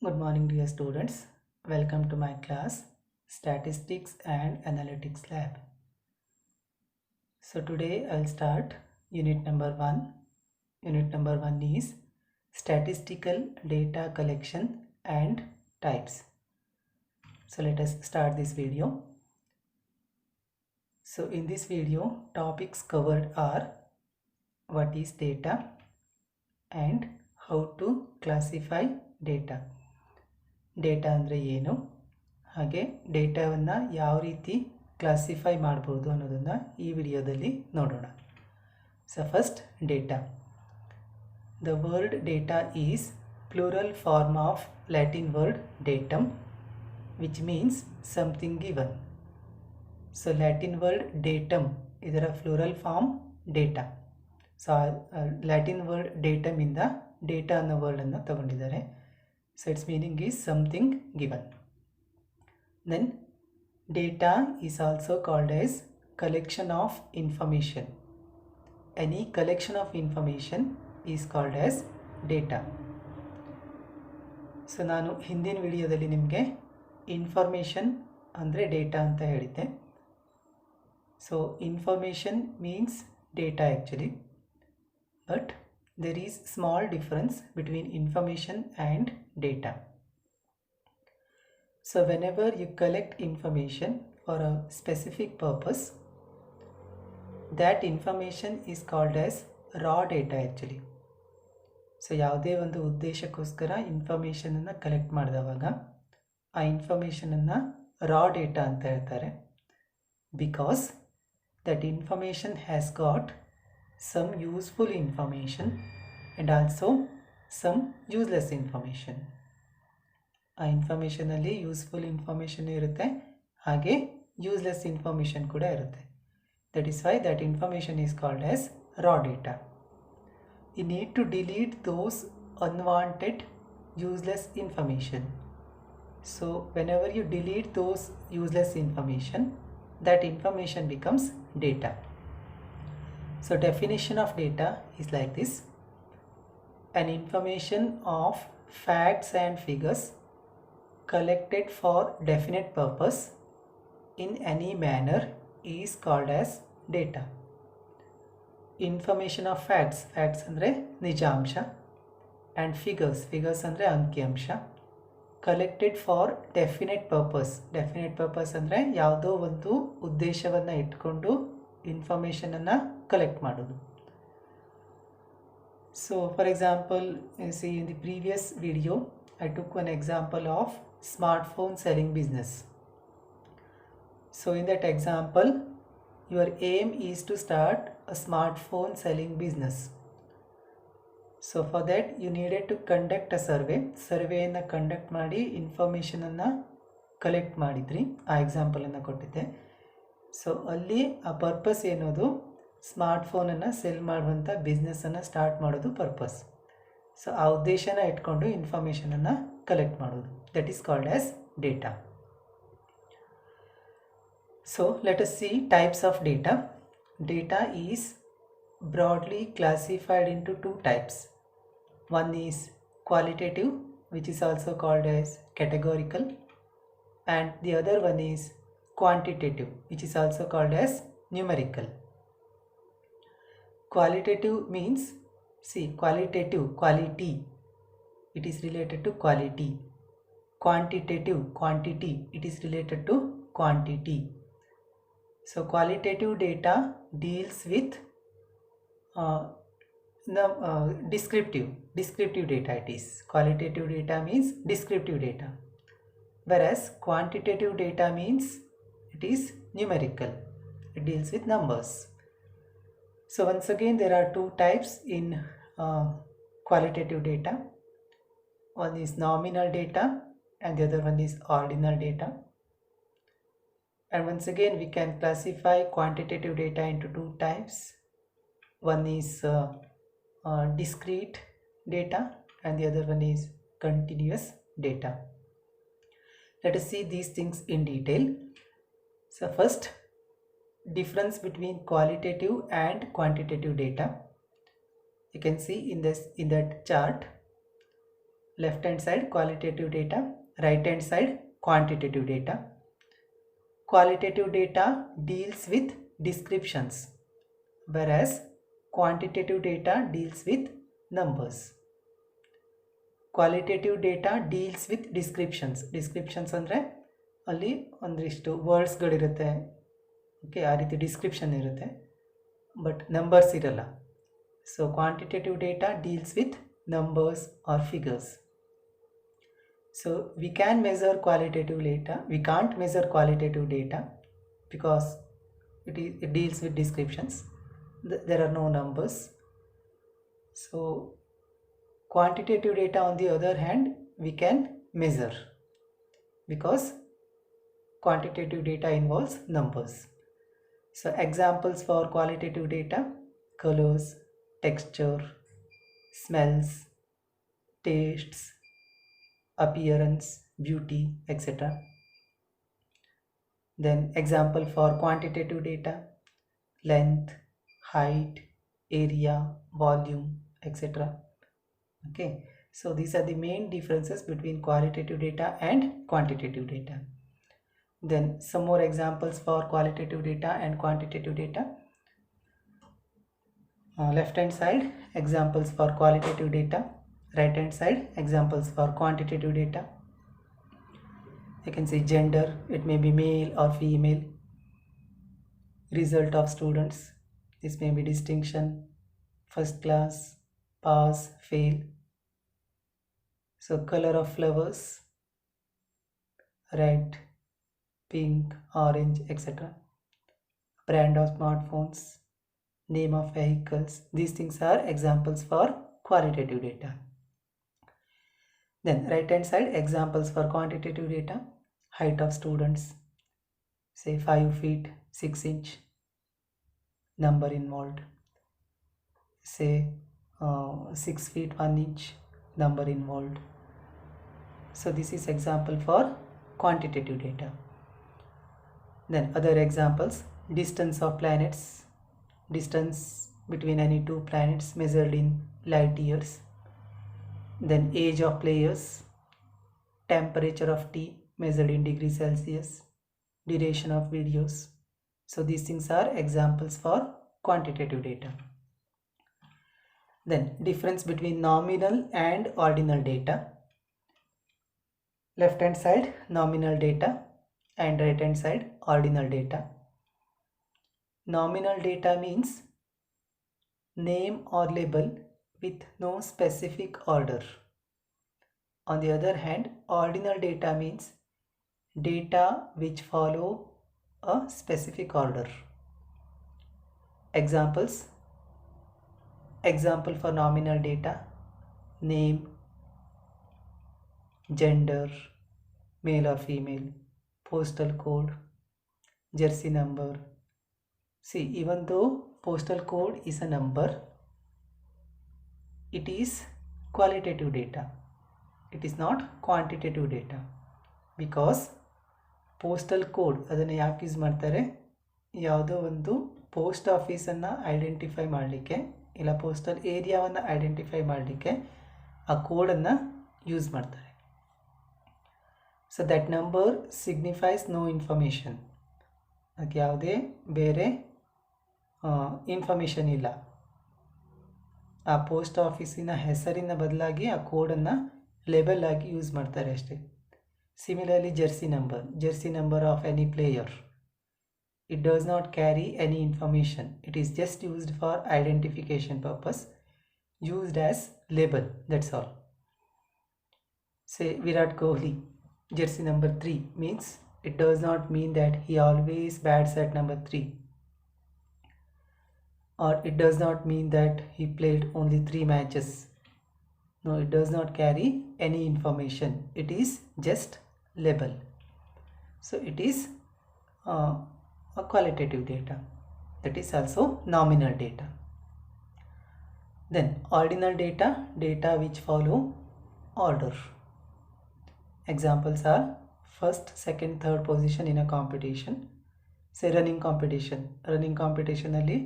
Good morning, dear students. Welcome to my class, Statistics and Analytics Lab. So today I'll start unit number 1. Unit number 1 is Statistical Data Collection and Types. So let us start this video. So in this video, topics covered are what is data and how to classify data. Data ಅಂದರೆ ಏನು, ಹಾಗೆ ಡೇಟಾವನ್ನು ಯಾವ ರೀತಿ classify ಮಾಡ್ಬೋದು ಅನ್ನೋದನ್ನು ಈ ವಿಡಿಯೋದಲ್ಲಿ ನೋಡೋಣ. So first data. The word data is plural form of Latin word datum which means something given. So Latin word datum ಇದರ plural form data. So Latin word ಡೇಟಮಿಂದ ಡೇಟಾ ಅನ್ನೋ ವರ್ಡನ್ನು ತಗೊಂಡಿದ್ದಾರೆ. So its meaning is something given. Then data is also called as collection of information. Any collection of information is called as data. So ನಾನು ಹಿಂದಿನ ವಿಡಿಯೋದಲ್ಲಿ ನಿಮಗೆ information ಅಂದರೆ data ಅಂತ ಹೇಳಿದ್ದೆ. So information means data actually, but there is small difference between information and data. So whenever you collect information for a specific purpose, that information is called as raw data actually. So ಯಾವುದೇ ಒಂದು ಉದ್ದೇಶಕ್ಕೋಸ್ಕರ ಇನ್ಫಾರ್ಮೇಷನನ್ನು collect ಮಾಡಿದವಾಗ ಆ ಇನ್ಫಾರ್ಮೇಷನನ್ನು ರಾ data ಅಂತ ಹೇಳ್ತಾರೆ. Because that information has got some useful information and also some useless information. ಆ ಇನ್ಫಾರ್ಮೇಷನಲ್ಲಿ useful information ಇರುತ್ತೆ, ಹಾಗೆ useless information ಕೂಡ ಇರುತ್ತೆ. That is why that information is called as raw data. You need to delete those unwanted useless information. So whenever you delete those useless information, that information becomes data. So definition of data is like this: an information of facts and figures collected for definite purpose in any manner is called as data. Information of facts, facts andre ನಿಜಾಂಶ, and figures andre ಅಂಕಿಅಂಶ, collected for definite purpose. Definite purpose ಅಂದರೆ ಯಾವುದೋ ಒಂದು ಉದ್ದೇಶವನ್ನು ಇಟ್ಕೊಂಡು ಇನ್ಫಾರ್ಮೇಷನನ್ನು collect ಮಾಡೋದು. So for example, see in the previous video I took one example of smartphone selling business. So in that example, your aim is to start a smartphone selling business. So for that you needed to conduct a ಸರ್ವೆಯನ್ನು conduct ಮಾಡಿ ಇನ್ಫಾರ್ಮೇಷನನ್ನು collect ಮಾಡಿದ್ರಿ. ಆ ಎಕ್ಸಾಂಪಲನ್ನು ಕೊಟ್ಟಿದ್ದೆ. So ಅಲ್ಲಿ ಆ purpose ಏನೋದು ಸ್ಮಾರ್ಟ್ಫೋನನ್ನು cell ಮಾಡುವಂಥ ಬಿಸ್ನೆಸ್ಸನ್ನು start ಮಾಡೋದು ಪರ್ಪಸ್. ಸೊ ಆ ಉದ್ದೇಶನ ಇಟ್ಕೊಂಡು ಇನ್ಫಾರ್ಮೇಷನನ್ನು ಕಲೆಕ್ಟ್ ಮಾಡೋದು, that is called as data. So let us see types of data. Data is broadly classified into two types. One is qualitative, which is also called as categorical, and the other one is quantitative, which is also called as numerical. Qualitative means, see, qualitative, quality, it is related to quality. Quantitative, quantity, it is related to quantity. So qualitative data deals with descriptive data. It is qualitative data means descriptive data, whereas quantitative data means it is numerical, it deals with numbers. So once again, there are two types in qualitative data. One is nominal data and the other one is ordinal data. And once again, we can classify quantitative data into two types. One is discrete data and the other one is continuous data. Let us see these things in detail. So first, difference between qualitative and quantitative data. You can see in that chart, left hand side qualitative data, right hand side quantitative data. Qualitative data deals with descriptions, whereas quantitative data deals with numbers. Qualitative data deals with descriptions ಅಂದರೆ ಅಲ್ಲಿ ಒಂದಿಷ್ಟು ವರ್ಡ್ಸ್ಗಳಿರುತ್ತೆ, okay, ಆ ರೀತಿ description ಇರುತ್ತೆ, but numbers ಇರಲ್ಲ. So quantitative data deals with numbers or figures. So we can measure qualitative data. We can't measure qualitative data because it deals with descriptions. There are no numbers. So quantitative data on the other hand we can measure because quantitative data involves numbers. So examples for qualitative data: colors, texture, smells, tastes, appearance, beauty, etc. Then example for quantitative data: length, height, area, volume, etc. Okay, so these are the main differences between qualitative data and quantitative data. Then some more examples for qualitative data and quantitative data. Left hand side examples for qualitative data, right hand side examples for quantitative data. You can see gender, it may be male or female. Result of students, this may be distinction, first class, pass, fail. So color of flowers: red, pink, orange, etc. Brand of smartphones, name of vehicles. These things are examples for qualitative data. Then right hand side examples for quantitative data: height of students, say 5 feet 6 inch, number involved, say 6 feet 1 inch, number involved. So this is example for quantitative data. Then other examples: distance of planets, distance between any two planets measured in light years. Then age of players, temperature of tea measured in degrees Celsius, duration of videos. So these things are examples for quantitative data. Then difference between nominal and ordinal data. Left hand side nominal data and right hand side ordinal data. Nominal data means name or label with no specific order. On the other hand, ordinal data means data which follow a specific order. Examples: example for nominal data: name, gender, male or female, postal code, jersey number. See, even though postal code is a number, it is qualitative data. It is not quantitative data because postal code ಅದನ್ನು ಯಾಕೆ use ಮಾಡ್ತಾರೆ? ಯಾವುದೋ ಒಂದು post ಆಫೀಸನ್ನು identify ಮಾಡಲಿಕ್ಕೆ ಇಲ್ಲ postal ಏರಿಯಾವನ್ನು identify ಮಾಡಲಿಕ್ಕೆ ಆ ಕೋಡನ್ನು ಯೂಸ್ ಮಾಡ್ತಾರೆ. So that number signifies no information. ಅದಕ್ಕೆ ಯಾವುದೇ ಬೇರೆ ಇನ್ಫಾರ್ಮೇಷನ್ ಇಲ್ಲ. ಆ ಪೋಸ್ಟ್ ಆಫೀಸಿನ ಹೆಸರಿನ ಬದಲಾಗಿ ಆ ಕೋಡನ್ನು ಲೇಬಲ್ ಆಗಿ ಯೂಸ್ ಮಾಡ್ತಾರೆ ಅಷ್ಟೇ. Similarly Jersey number of any player, it does not carry any information. It is just used for identification purpose, used as label, that's all. Say Virat Kohli, jersey number 3 means it does not mean that he always bats at number 3, or it does not mean that he played only 3 matches. No, it does not carry any information. It is just label. So it is a qualitative data. That is also nominal data. Then ordinal data, data which follow order. Examples are first, second, third position in a competition. Say running competition ಅಲ್ಲಿ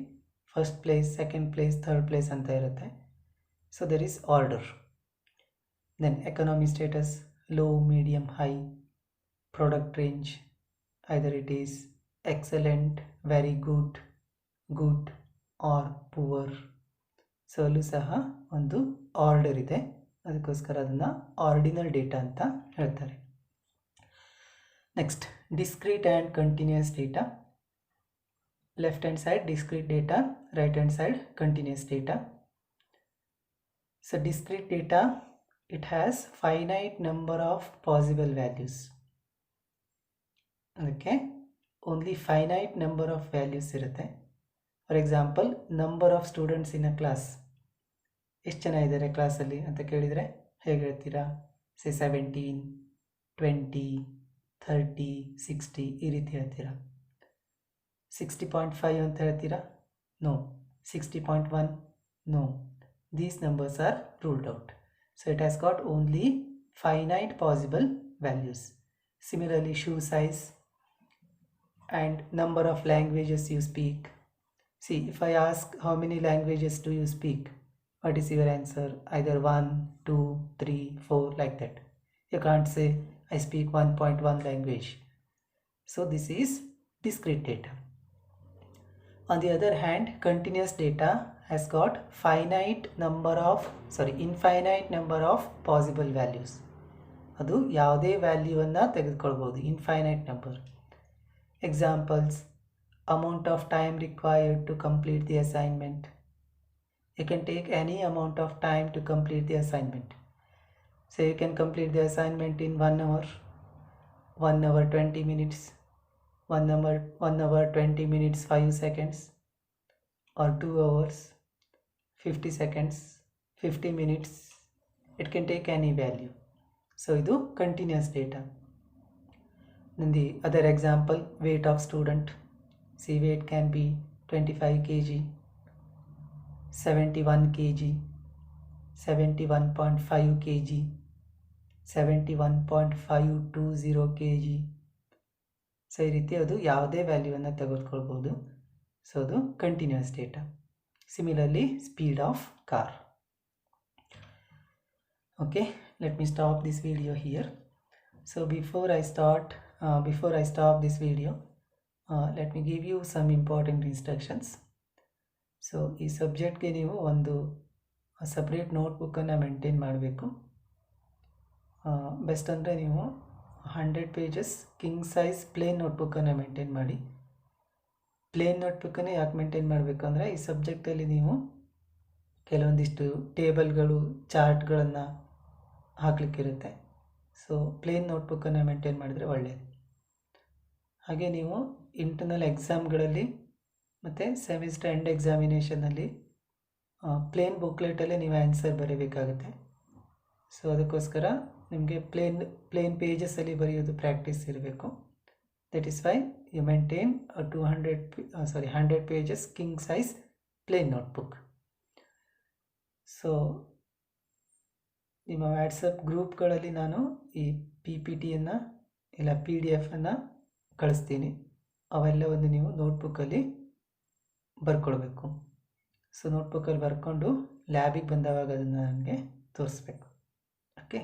first place, second place, third place ಅಂತ ಇರುತ್ತೆ. So there is order. Then economy status, low, medium, high. Product range, either it is excellent, very good, good or poor. So ಅಲ್ಲೂ ಸಹ ಒಂದು order ಇದೆ, ಅದಕ್ಕೋಸ್ಕರ ಅದನ್ನು ordinal data ಅಂತ ಹೇಳ್ತಾರೆ. Next discrete and continuous data. Left hand side discrete data, right hand side continuous data. So discrete data, it has finite number of possible values. Okay, only finite number of values ಇರುತ್ತೆ. For example, number of students in a class. ಎಷ್ಟು ಜನ ಇದ್ದಾರೆ ಕ್ಲಾಸಲ್ಲಿ ಅಂತ ಕೇಳಿದರೆ ಹೇಗೆ ಹೇಳ್ತೀರಾ? ಸೇ 17, 20, 30, 60 ಈ ರೀತಿ ಹೇಳ್ತೀರಾ. 60.5 ಅಂತ ಹೇಳ್ತೀರಾ? No. 60.1? No. These numbers are ruled out. So it has got only finite possible values. Similarly, shoe size and number of languages you speak. See, if I ask how many languages do you speak, what is your answer? Either 1, 2, 3, 4, like that. You can't say I speak 1.1 language. So this is discrete data. On the other hand, continuous data has got infinite number of possible values. ಅದು ಯಾವುದೇ ವ್ಯಾಲ್ಯೂವನ್ನು ತೆಗೆದುಕೊಳ್ಬೋದು, infinite number. Examples, amount of time required to complete the assignment. You can take any amount of time to complete the assignment. So you can complete the assignment in 1 hour, 1 hour 20 minutes, 1 hour 20 minutes 5 seconds, or 2 hours 50 seconds, 50 minutes. It can take any value. So idu continuous data. Then the other example, weight of student. See, weight can be 25 kg, 71 kg, 71.5 kg, 71.520 kg. So ಈ ರೀತಿ ಅದು ಯಾವುದೇ ವ್ಯಾಲ್ಯೂವನ್ನು ತೆಗೆದುಕೊಳ್ಬೋದು. So ಅದು continuous data. Similarly, speed of car. Okay, let me stop this video here. So before I stop this video, let me give you some important instructions. So ಈ ಸಬ್ಜೆಕ್ಟ್ಗೆ ನೀವು ಒಂದು ಸಪ್ರೇಟ್ ನೋಟ್ಬುಕ್ಕನ್ನು ಮೇಂಟೈನ್ ಮಾಡಬೇಕು. ಬೆಸ್ಟ್ ಅಂದರೆ ನೀವು 100 pages king size plain ನೋಟ್ಬುಕ್ಕನ್ನು maintain ಮಾಡಿ. ಪ್ಲೇನ್ ನೋಟ್ಬುಕ್ಕನ್ನೇ ಯಾಕೆ ಮೇಂಟೈನ್ ಮಾಡಬೇಕು ಅಂದರೆ, ಈ ಸಬ್ಜೆಕ್ಟಲ್ಲಿ ನೀವು ಕೆಲವೊಂದಿಷ್ಟು ಟೇಬಲ್ಗಳು, ಚಾರ್ಟ್ಗಳನ್ನು ಹಾಕಲಿಕ್ಕಿರುತ್ತೆ. ಸೊ ಪ್ಲೇನ್ ನೋಟ್ಬುಕ್ಕನ್ನು ಮೇಂಟೈನ್ ಮಾಡಿದರೆ ಒಳ್ಳೆಯದು. ಹಾಗೆ ನೀವು ಇಂಟರ್ನಲ್ ಎಕ್ಸಾಮ್ಗಳಲ್ಲಿ ಮತ್ತು ಸೆಮಿಸ್ಟರ್ ಎಂಡ್ ಎಕ್ಸಾಮಿನೇಷನಲ್ಲಿ ಪ್ಲೇನ್ ಬುಕ್ಲೆಟಲ್ಲೇ ನೀವು ಆನ್ಸರ್ ಬರೀಬೇಕಾಗುತ್ತೆ. ಸೊ ಅದಕ್ಕೋಸ್ಕರ ನಿಮಗೆ ಪ್ಲೇನ್ ಪೇಜಸಲ್ಲಿ ಬರೆಯೋದು ಪ್ರಾಕ್ಟೀಸ್ ಇರಬೇಕು. That is why you maintain 100 pages king size plain notebook. So ನಿಮ್ಮ ವಾಟ್ಸಪ್ ಗ್ರೂಪ್ಗಳಲ್ಲಿ ನಾನು ಈ PPTಯನ್ನು ಇಲ್ಲ PDF ಕಳಿಸ್ತೀನಿ. ಅವೆಲ್ಲವನ್ನು ನೀವು ನೋಟ್ಬುಕ್ಕಲ್ಲಿ ಬರ್ಕೊಳ್ಬೇಕು. ಸೊ ನೋಟ್ಬುಕ್ಕಲ್ಲಿ ಬರ್ಕೊಂಡು ಲ್ಯಾಬಿಗೆ ಬಂದವಾಗ ಅದನ್ನು ನನಗೆ ತೋರಿಸ್ಬೇಕು. ಓಕೆ.